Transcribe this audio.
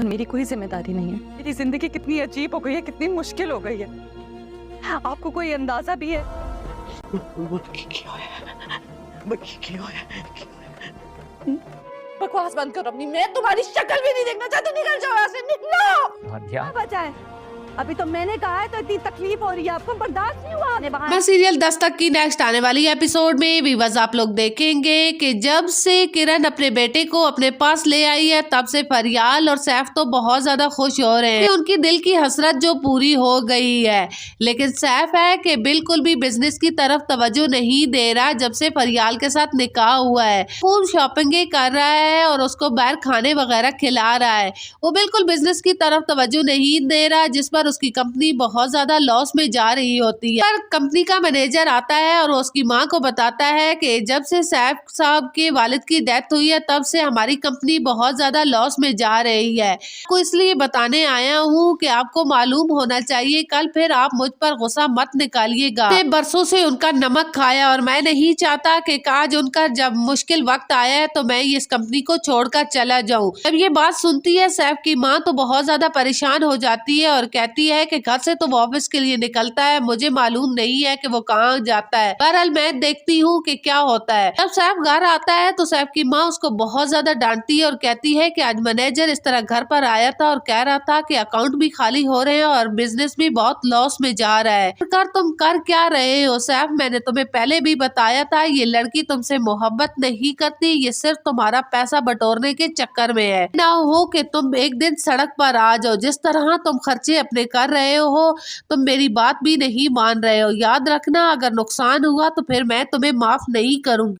और मेरी कोई जिम्मेदारी नहीं है। मेरी जिंदगी कितनी अजीब हो गई है, कितनी मुश्किल हो गई है, आपको कोई अंदाजा भी है? बकवास बंद करो अपनी, मैं तुम्हारी शक्ल भी नहीं देखना चाहती, निकल जाओ यहाँ से, निकलो। क्या बचा है? अभी तो मैंने कहा है, तो इतनी तकलीफ हो रही है आपको, बर्दाश्त नहीं हुआ। बस सीरियल दस्तक की नेक्स्ट आने वाली एपिसोड में व्यूअर्स आप लोग देखेंगे कि जब से किरण अपने बेटे को अपने पास ले आई है, तब से फरियाल और सैफ तो बहुत ज्यादा खुश हो रहे हैं कि उनकी दिल की हसरत जो पूरी हो गई है। लेकिन सैफ है कि बिल्कुल भी बिजनेस की तरफ तवज्जो नहीं दे रहा। जब से फरियाल के साथ निकाह हुआ है, खूब शॉपिंग कर रहा है और उसको बाहर खाने वगैरह खिला रहा है, वो बिल्कुल बिजनेस की तरफ तवज्जो नहीं दे रहा, जिस पर उसकी कंपनी बहुत ज्यादा लॉस में जा रही होती है। पर कंपनी का मैनेजर आता है और उसकी माँ को बताता है कि जब से सैफ साहब के वालिद की डेथ हुई है, तब से हमारी कंपनी बहुत ज्यादा लॉस में जा रही है। आपको इसलिए बताने आया हूँ कि आपको मालूम होना चाहिए, कल फिर आप मुझ पर गुस्सा मत निकालिएगा। बरसों से उनका नमक खाया और मैं नहीं चाहता कि आज उनका जब मुश्किल वक्त आया है तो मैं इस कंपनी को छोड़कर चला जाऊं। जब ये बात सुनती है सैफ की माँ तो बहुत ज्यादा परेशान हो जाती है और कहती है कि घर से तो वो ऑफिस के लिए निकलता है, मुझे मालूम नहीं है कि वो कहाँ जाता है। बहरहाल मैं देखती हूँ कि क्या होता है। जब सैफ घर आता है तो सैफ की माँ उसको बहुत ज्यादा डांटती है और कहती है कि आज मैनेजर इस तरह घर पर आया था और कह रहा था कि अकाउंट भी खाली हो रहे हैं और बिजनेस भी बहुत लॉस में जा रहा है। तुम कर क्या रहे हो सैफ? मैंने तुम्हें पहले भी बताया था, ये लड़की तुमसे मोहब्बत नहीं करती, ये सिर्फ तुम्हारा पैसा बटोरने के चक्कर में है। ना हो कि तुम एक दिन सड़क पर आ जाओ। जिस तरह तुम खर्चे अपने कर रहे हो, तुम मेरी बात भी नहीं मान रहे हो। याद रखना, अगर नुकसान हुआ तो फिर मैं तुम्हें माफ नहीं करूंगी।